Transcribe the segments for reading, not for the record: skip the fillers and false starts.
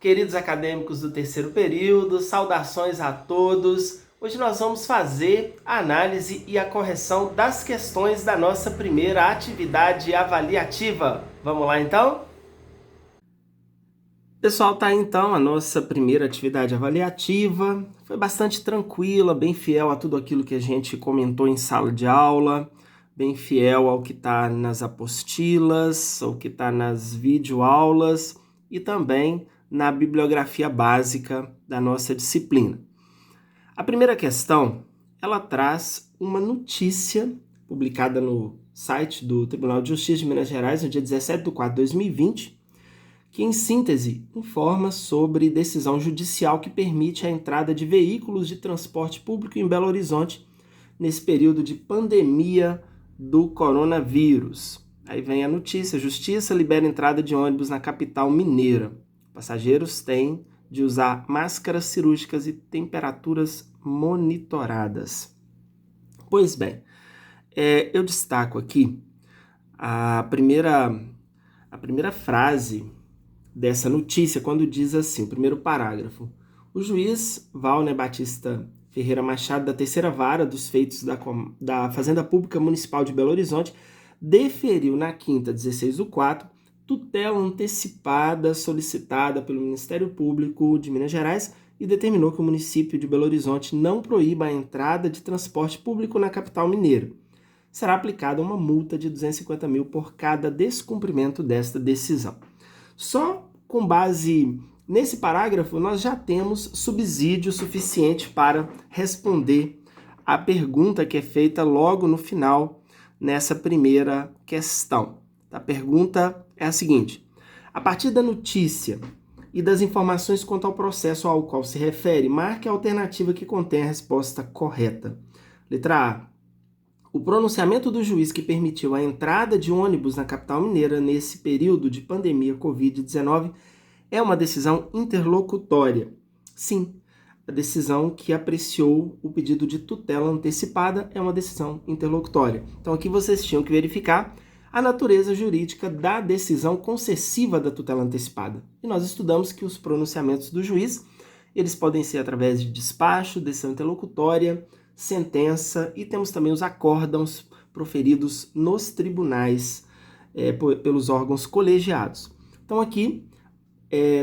Queridos acadêmicos do terceiro período, saudações a todos. Hoje nós vamos fazer a análise e a correção das questões da nossa primeira atividade avaliativa. Vamos lá então? Pessoal, tá aí então a nossa primeira atividade avaliativa. Foi bastante tranquila, bem fiel a tudo aquilo que a gente comentou em sala de aula, bem fiel ao que está nas apostilas, ao que está nas videoaulas e também na bibliografia básica da nossa disciplina. A primeira questão, ela traz uma notícia publicada no site do Tribunal de Justiça de Minas Gerais no dia 17/4/2020, que, em síntese, informa sobre decisão judicial que permite a entrada de veículos de transporte público em Belo Horizonte nesse período de pandemia do coronavírus. Aí vem a notícia: Justiça libera entrada de ônibus na capital mineira. Passageiros têm de usar máscaras cirúrgicas e temperaturas monitoradas. Pois bem, eu destaco aqui a primeira frase dessa notícia, quando diz assim, o primeiro parágrafo: o juiz Valner Batista Ferreira Machado, da terceira vara dos feitos da Fazenda Pública Municipal de Belo Horizonte, deferiu na quinta, 16/4, tutela antecipada solicitada pelo Ministério Público de Minas Gerais e determinou que o município de Belo Horizonte não proíba a entrada de transporte público na capital mineira. Será aplicada uma multa de 250 mil por cada descumprimento desta decisão. Só com base nesse parágrafo, nós já temos subsídio suficiente para responder a pergunta que é feita logo no final, nessa primeira questão. A pergunta é a seguinte: a partir da notícia e das informações quanto ao processo ao qual se refere, marque a alternativa que contém a resposta correta. Letra A: o pronunciamento do juiz que permitiu a entrada de ônibus na capital mineira nesse período de pandemia Covid-19 é uma decisão interlocutória. Sim, a decisão que apreciou o pedido de tutela antecipada é uma decisão interlocutória. Então aqui vocês tinham que verificar a natureza jurídica da decisão concessiva da tutela antecipada. E nós estudamos que os pronunciamentos do juiz, eles podem ser através de despacho, decisão interlocutória, sentença, e temos também os acórdãos proferidos nos tribunais pelos órgãos colegiados. Então aqui,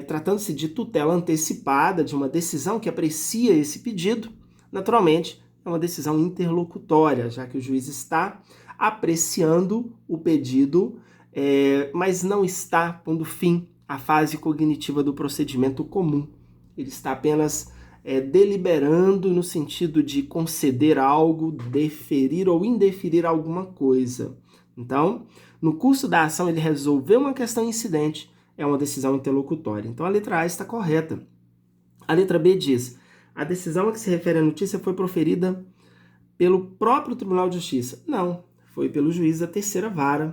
tratando-se de tutela antecipada, de uma decisão que aprecia esse pedido, naturalmente é uma decisão interlocutória, já que o juiz está apreciando o pedido, mas não está pondo fim à fase cognitiva do procedimento comum. Ele está apenas deliberando no sentido de conceder algo, deferir ou indeferir alguma coisa. Então, no curso da ação, ele resolveu uma questão incidente, é uma decisão interlocutória. Então, a letra A está correta. A letra B diz: a decisão a que se refere a notícia foi proferida pelo próprio Tribunal de Justiça. Não, foi pelo juiz da terceira vara,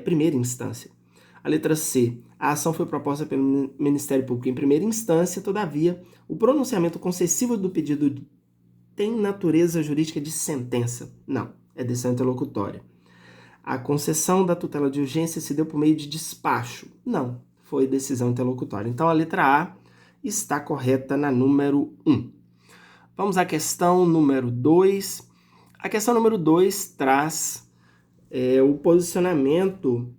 primeira instância. A letra C: a ação foi proposta pelo Ministério Público em primeira instância, todavia, o pronunciamento concessivo do pedido tem natureza jurídica de sentença. Não, é decisão interlocutória. A concessão da tutela de urgência se deu por meio de despacho. Não, foi decisão interlocutória. Então, a letra A está correta na número 1. Vamos à questão número 2. A questão número 2 traz o posicionamento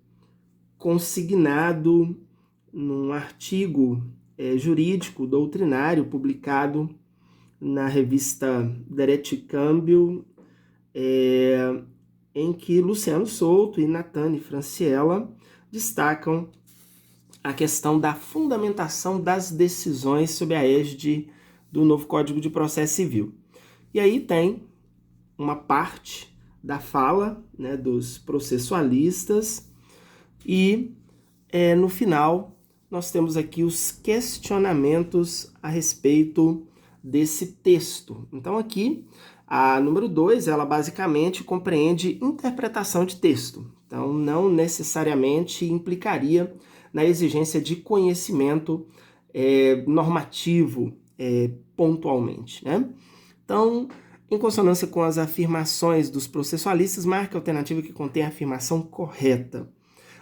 consignado num artigo jurídico doutrinário publicado na revista Direito Câmbio, em que Luciano Souto e Natane Franciella destacam a questão da fundamentação das decisões sob a égide do novo Código de Processo Civil. E aí tem uma parte da fala, dos processualistas e, no final, nós temos aqui os questionamentos a respeito desse texto. Então, aqui, a número 2, ela basicamente compreende interpretação de texto. Então, não necessariamente implicaria na exigência de conhecimento normativo pontualmente, Então, em consonância com as afirmações dos processualistas, marque a alternativa que contém a afirmação correta.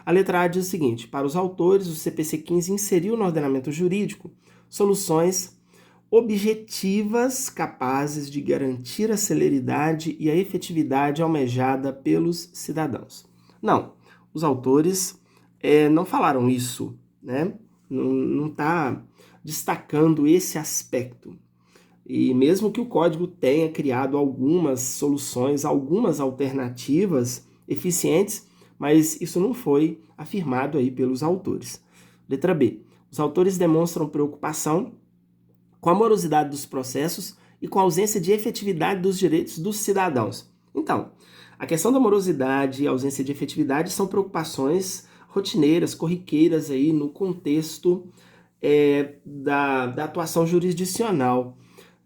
A letra A diz o seguinte: para os autores, o CPC 15 inseriu no ordenamento jurídico soluções objetivas capazes de garantir a celeridade e a efetividade almejada pelos cidadãos. Não, os autores não falaram isso, né? Não está destacando esse aspecto. E mesmo que o código tenha criado algumas soluções, algumas alternativas eficientes, mas isso não foi afirmado aí pelos autores. Letra B. Os autores demonstram preocupação com a morosidade dos processos e com a ausência de efetividade dos direitos dos cidadãos. Então, a questão da morosidade e a ausência de efetividade são preocupações rotineiras, corriqueiras aí no contexto da atuação jurisdicional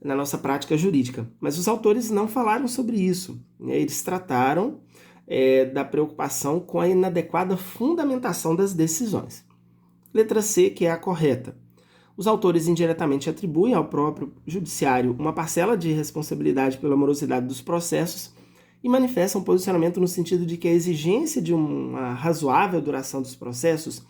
na nossa prática jurídica. Mas os autores não falaram sobre isso, né? Eles trataram da preocupação com a inadequada fundamentação das decisões. Letra C, que é a correta. Os autores indiretamente atribuem ao próprio judiciário uma parcela de responsabilidade pela morosidade dos processos e manifestam um posicionamento no sentido de que a exigência de uma razoável duração dos processos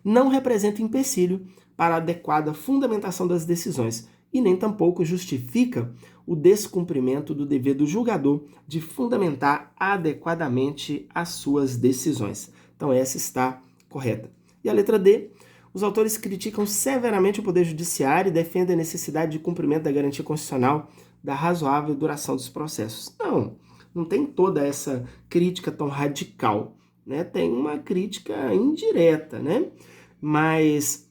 não representa empecilho para a adequada fundamentação das decisões e nem tampouco justifica o descumprimento do dever do julgador de fundamentar adequadamente as suas decisões. Então essa está correta. E a letra D, os autores criticam severamente o Poder Judiciário e defendem a necessidade de cumprimento da garantia constitucional da razoável duração dos processos. Não tem toda essa crítica tão radical, né? Tem uma crítica indireta, né? Mas,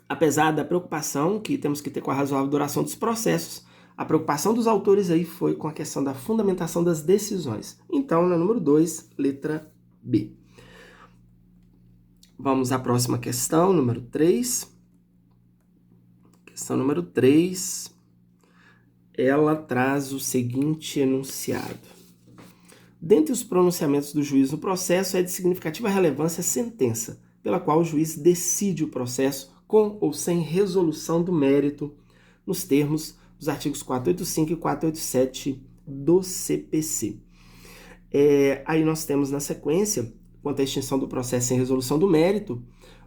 apesar da preocupação que temos que ter com a razoável duração dos processos, a preocupação dos autores aí foi com a questão da fundamentação das decisões. Então, na número 2, letra B. Vamos à próxima questão, número 3. Questão número 3, ela traz o seguinte enunciado. Dentre os pronunciamentos do juiz no processo, é de significativa relevância a sentença, pela qual o juiz decide o processo com ou sem resolução do mérito, nos termos dos artigos 485 e 487 do CPC. Aí nós temos na sequência, quanto à extinção do processo sem resolução do mérito,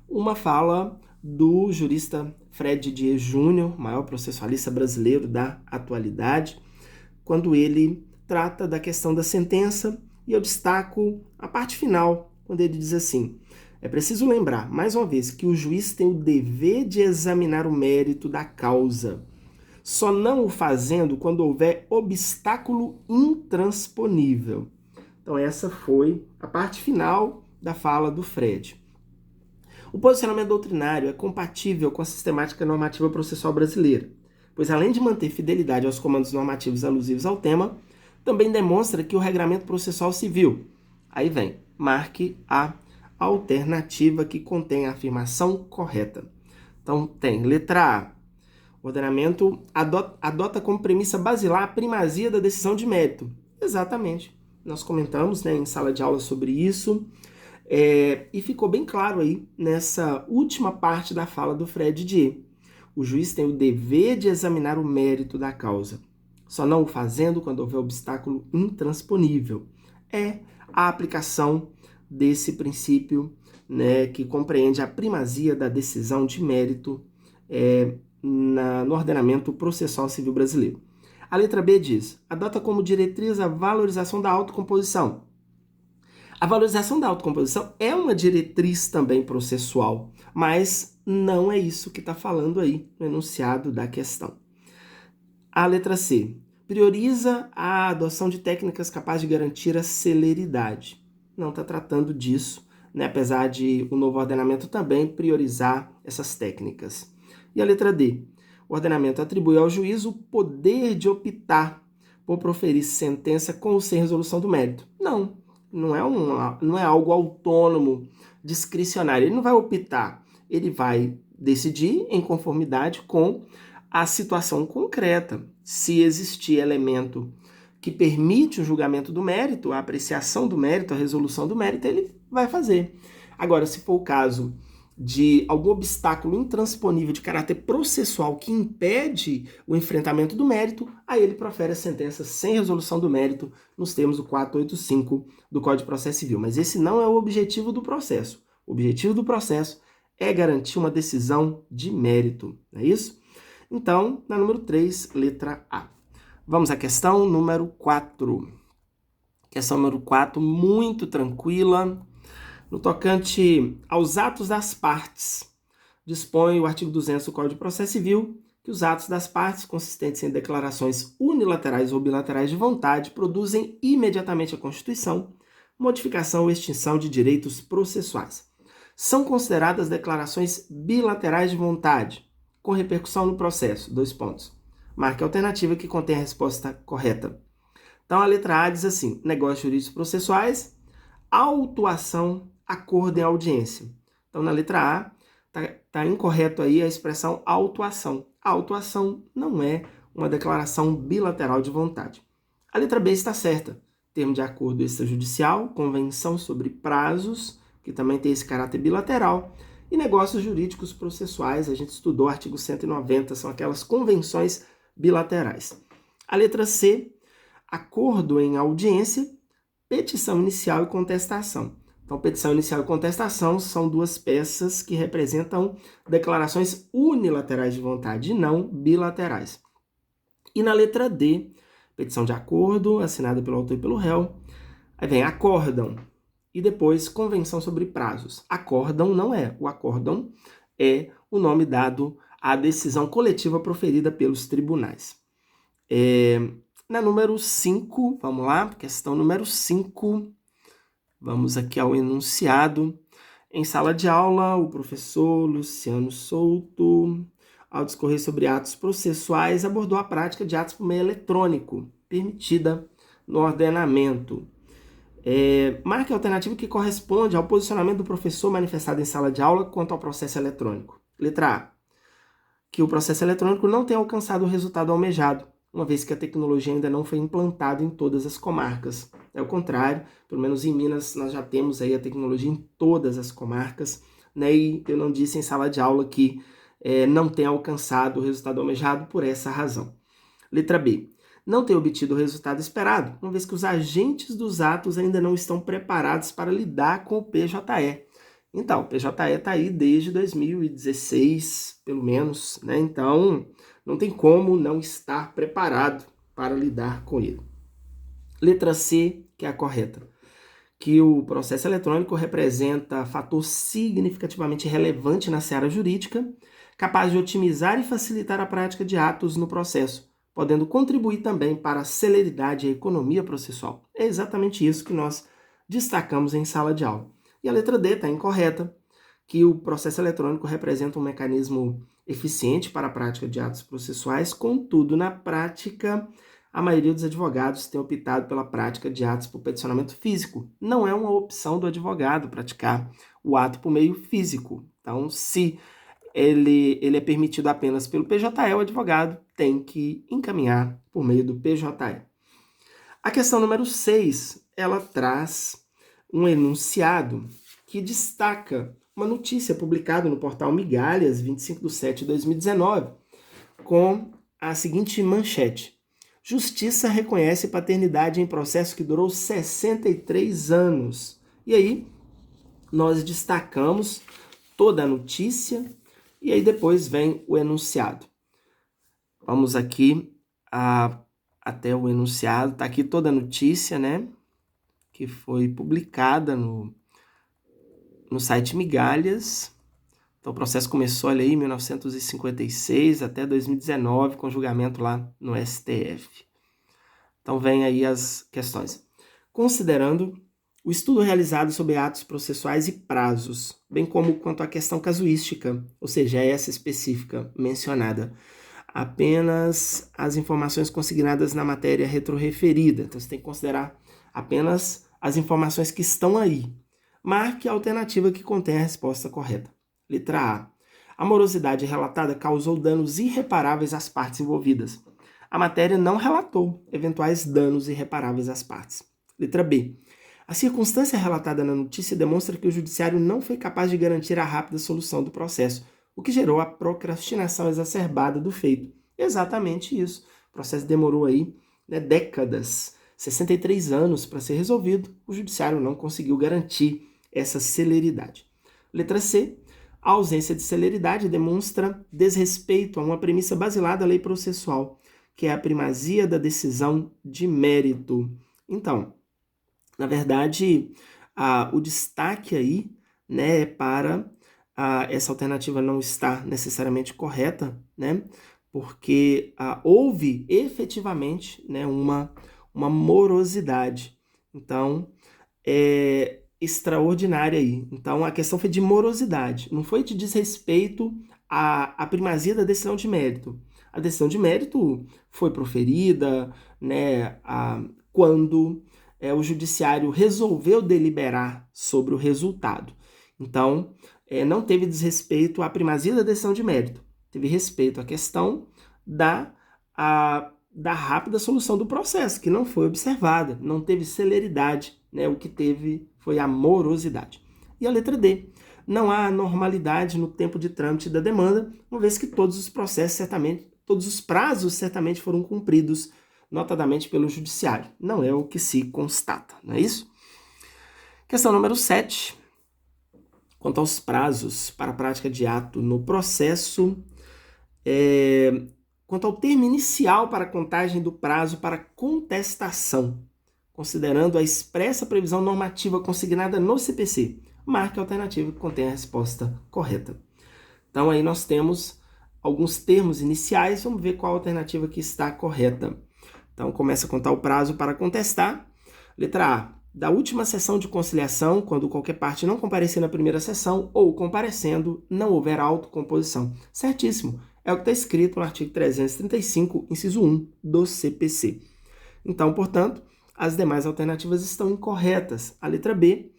uma fala do jurista Fred Dias Júnior, maior processualista brasileiro da atualidade, quando ele trata da questão da sentença, e eu destaco a parte final, quando ele diz assim: é preciso lembrar, mais uma vez, que o juiz tem o dever de examinar o mérito da causa, só não o fazendo quando houver obstáculo intransponível. Então essa foi a parte final da fala do Fred. O posicionamento doutrinário é compatível com a sistemática normativa processual brasileira, pois além de manter fidelidade aos comandos normativos alusivos ao tema, também demonstra que o regramento processual civil, aí vem, marque a alternativa que contém a afirmação correta. Então tem letra A, o ordenamento adota como premissa basilar a primazia da decisão de mérito. Exatamente. Nós comentamos, né, em sala de aula sobre isso, e ficou bem claro aí nessa última parte da fala do Fred Dias. O juiz tem o dever de examinar o mérito da causa, só não o fazendo quando houver obstáculo intransponível. É a aplicação desse princípio, né, que compreende a primazia da decisão de mérito no ordenamento processual civil brasileiro. A letra B diz: adota como diretriz a valorização da autocomposição. A valorização da autocomposição é uma diretriz também processual, mas não é isso que está falando aí no enunciado da questão. A letra C, prioriza a adoção de técnicas capazes de garantir a celeridade. Não está tratando disso, né? Apesar de o novo ordenamento também priorizar essas técnicas. E a letra D, o ordenamento atribui ao juiz o poder de optar por proferir sentença com ou sem resolução do mérito. Não é algo autônomo, discricionário. Ele não vai optar, ele vai decidir em conformidade com a situação concreta. Se existir elemento que permite o julgamento do mérito, a apreciação do mérito, a resolução do mérito, ele vai fazer. Agora, se for o caso de algum obstáculo intransponível de caráter processual que impede o enfrentamento do mérito, aí ele profere a sentença sem resolução do mérito nos termos do 485 do Código de Processo Civil. Mas esse não é o objetivo do processo. O objetivo do processo é garantir uma decisão de mérito, não é isso? Então, na número 3, letra A. Vamos à questão número 4. Questão número 4, muito tranquila. No tocante aos atos das partes, dispõe o artigo 200 do Código de Processo Civil que os atos das partes, consistentes em declarações unilaterais ou bilaterais de vontade, produzem imediatamente a constituição, modificação ou extinção de direitos processuais. São consideradas declarações bilaterais de vontade, com repercussão no processo. 2 pontos. Marque a alternativa que contém a resposta correta. Então, a letra A diz assim: negócios jurídicos processuais, autuação, acordo em audiência. Então, na letra A, está incorreto aí a expressão autuação. A autuação não é uma declaração bilateral de vontade. A letra B está certa. Termo de acordo extrajudicial, convenção sobre prazos, que também tem esse caráter bilateral, e negócios jurídicos processuais, a gente estudou o artigo 190, são aquelas convenções bilaterais. A letra C, acordo em audiência, petição inicial e contestação. Então, petição inicial e contestação são 2 peças que representam declarações unilaterais de vontade e não bilaterais. E na letra D, petição de acordo, assinada pelo autor e pelo réu. Aí vem acórdão e depois convenção sobre prazos. Acórdão não é. O acórdão é o nome dado à decisão coletiva proferida pelos tribunais. Na número 5, vamos lá, questão número 5. Vamos aqui ao enunciado. Em sala de aula, o professor Luciano Souto, ao discorrer sobre atos processuais, abordou a prática de atos por meio eletrônico, permitida no ordenamento. Marque a alternativa que corresponde ao posicionamento do professor manifestado em sala de aula quanto ao processo eletrônico. Letra A. Que o processo eletrônico não tem alcançado o resultado almejado, uma vez que a tecnologia ainda não foi implantada em todas as comarcas. É o contrário, pelo menos em Minas nós já temos aí a tecnologia em todas as comarcas, né? E eu não disse em sala de aula que não tem alcançado o resultado almejado por essa razão. Letra B. Não tem obtido o resultado esperado, uma vez que os agentes dos atos ainda não estão preparados para lidar com o PJE. Então, o PJE está aí desde 2016, pelo menos, né? Então, não tem como não estar preparado para lidar com ele. Letra C, que é a correta. Que o processo eletrônico representa fator significativamente relevante na seara jurídica, capaz de otimizar e facilitar a prática de atos no processo, podendo contribuir também para a celeridade e a economia processual. É exatamente isso que nós destacamos em sala de aula. E a letra D está incorreta, que o processo eletrônico representa um mecanismo eficiente para a prática de atos processuais, contudo, na prática, a maioria dos advogados tem optado pela prática de atos por peticionamento físico. Não é uma opção do advogado praticar o ato por meio físico. Então, se ele é permitido apenas pelo PJE, o advogado tem que encaminhar por meio do PJE. A questão número 6, ela traz um enunciado que destaca uma notícia publicada no portal Migalhas, 25/7/2019, com a seguinte manchete: Justiça reconhece paternidade em processo que durou 63 anos. E aí, nós destacamos toda a notícia e aí depois vem o enunciado. Vamos aqui até o enunciado. Está aqui toda a notícia, né? Que foi publicada no site Migalhas. Então, o processo começou ali em 1956 até 2019, com julgamento lá no STF. Então, vem aí as questões. Considerando o estudo realizado sobre atos processuais e prazos, bem como quanto à questão casuística, ou seja, essa específica mencionada, apenas as informações consignadas na matéria retroreferida. Então, você tem que considerar apenas as informações que estão aí. Marque a alternativa que contém a resposta correta. Letra A. A morosidade relatada causou danos irreparáveis às partes envolvidas. A matéria não relatou eventuais danos irreparáveis às partes. Letra B. A circunstância relatada na notícia demonstra que o judiciário não foi capaz de garantir a rápida solução do processo, o que gerou a procrastinação exacerbada do feito. Exatamente isso. O processo demorou aí, décadas, 63 anos para ser resolvido. O judiciário não conseguiu garantir essa celeridade. Letra C. A ausência de celeridade demonstra desrespeito a uma premissa basilar da lei processual, que é a primazia da decisão de mérito. Então, na verdade, o destaque aí, né, é para essa alternativa não estar necessariamente correta, né, porque houve efetivamente, né, uma morosidade. Então, é extraordinária aí. Então, a questão foi de morosidade, não foi de desrespeito à primazia da decisão de mérito. A decisão de mérito foi proferida, né, quando o judiciário resolveu deliberar sobre o resultado. Então, não teve desrespeito à primazia da decisão de mérito, teve respeito à questão da rápida solução do processo, que não foi observada, não teve celeridade, né? O que teve foi a morosidade. E a letra D, não há anormalidade no tempo de trâmite da demanda, uma vez que todos os prazos certamente foram cumpridos, notadamente pelo judiciário. Não é o que se constata, não é isso? Questão número 7. Quanto aos prazos para a prática de ato no processo, quanto ao termo inicial para a contagem do prazo para contestação, considerando a expressa previsão normativa consignada no CPC, marque a alternativa que contém a resposta correta. Então, aí nós temos alguns termos iniciais, vamos ver qual alternativa que está correta. Então, começa a contar o prazo para contestar. Letra A, da última sessão de conciliação, quando qualquer parte não comparecer na primeira sessão ou comparecendo, não houver autocomposição. Certíssimo, é o que está escrito no artigo 335, inciso 1 do CPC. Então, portanto, as demais alternativas estão incorretas. A letra B,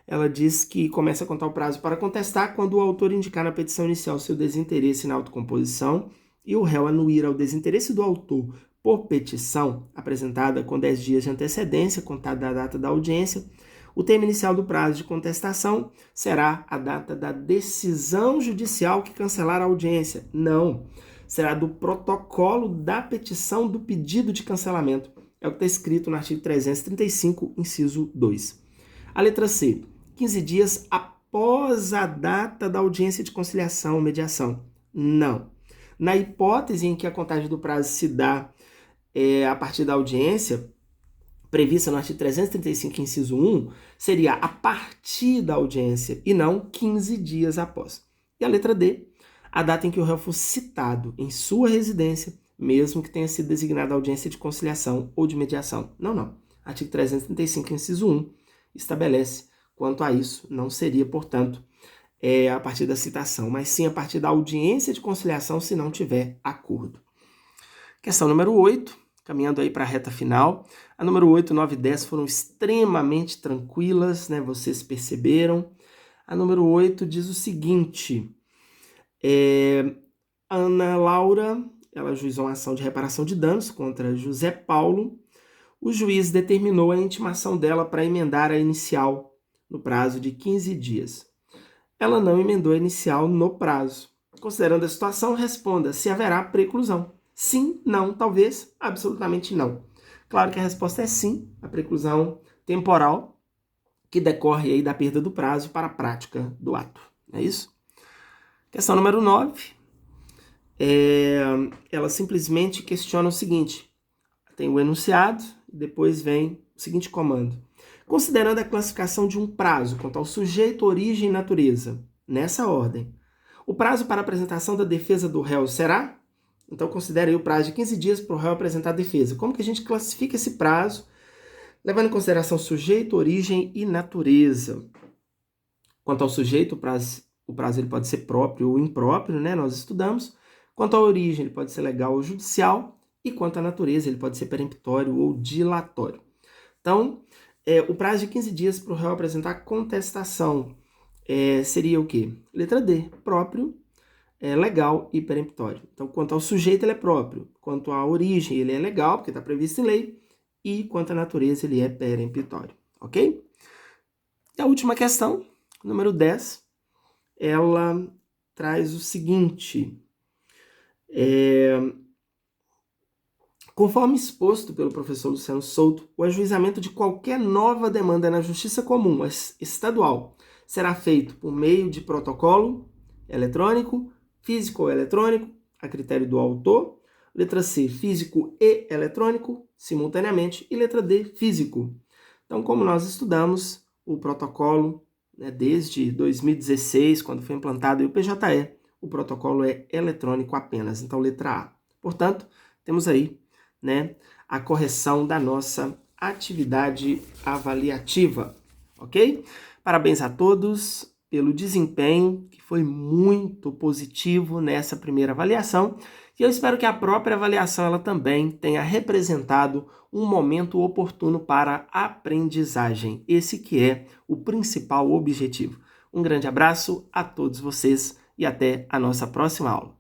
ela diz que começa a contar o prazo para contestar quando o autor indicar na petição inicial seu desinteresse na autocomposição e o réu anuir ao desinteresse do autor por petição apresentada com 10 dias de antecedência, contada da data da audiência. O termo inicial do prazo de contestação será a data da decisão judicial que cancelar a audiência. Não, será do protocolo da petição do pedido de cancelamento. É o que está escrito no artigo 335, inciso 2. A letra C, 15 dias após a data da audiência de conciliação ou mediação. Não. Na hipótese em que a contagem do prazo se dá a partir da audiência, prevista no artigo 335, inciso 1, seria a partir da audiência e não 15 dias após. E a letra D, a data em que o réu for citado em sua residência, mesmo que tenha sido designada audiência de conciliação ou de mediação. Não. Artigo 335, inciso 1, estabelece quanto a isso, não seria, portanto, a partir da citação, mas sim a partir da audiência de conciliação se não tiver acordo. Questão número 8, caminhando aí para a reta final. A número 8, 9 e 10 foram extremamente tranquilas, né? Vocês perceberam. A número 8 diz o seguinte, Ana Laura, ela ajuizou uma ação de reparação de danos contra José Paulo. O juiz determinou a intimação dela para emendar a inicial no prazo de 15 dias. Ela não emendou a inicial no prazo. Considerando a situação, responda se haverá preclusão. Sim, não, talvez, absolutamente não. Claro que a resposta é sim, a preclusão temporal que decorre aí da perda do prazo para a prática do ato. É isso? Questão número 9. Ela simplesmente questiona o seguinte. Tem o enunciado, depois vem o seguinte comando. Considerando a classificação de um prazo quanto ao sujeito, origem e natureza, nessa ordem, o prazo para apresentação da defesa do réu será? Então, considere aí o prazo de 15 dias para o réu apresentar a defesa. Como que a gente classifica esse prazo? Levando em consideração sujeito, origem e natureza. Quanto ao sujeito, o prazo ele pode ser próprio ou impróprio, né? Nós estudamos. Quanto à origem, ele pode ser legal ou judicial. E quanto à natureza, ele pode ser peremptório ou dilatório. Então, o prazo de 15 dias para o réu apresentar contestação seria o quê? Letra D, próprio, legal e peremptório. Então, quanto ao sujeito, ele é próprio. Quanto à origem, ele é legal, porque está previsto em lei. E quanto à natureza, ele é peremptório. Ok? E a última questão, número 10, ela traz o seguinte. Conforme exposto pelo professor Luciano Souto, o ajuizamento de qualquer nova demanda na Justiça Comum estadual será feito por meio de protocolo eletrônico, físico ou eletrônico, a critério do autor. Letra C, físico e eletrônico, simultaneamente. E letra D, físico. Então, como nós estudamos o protocolo, né, desde 2016, quando foi implantado o PJE, o protocolo é eletrônico apenas. Então, letra A. Portanto, temos aí, né, a correção da nossa atividade avaliativa, ok? Parabéns a todos pelo desempenho, que foi muito positivo nessa primeira avaliação, e eu espero que a própria avaliação ela também tenha representado um momento oportuno para a aprendizagem, esse que é o principal objetivo. Um grande abraço a todos vocês e até a nossa próxima aula.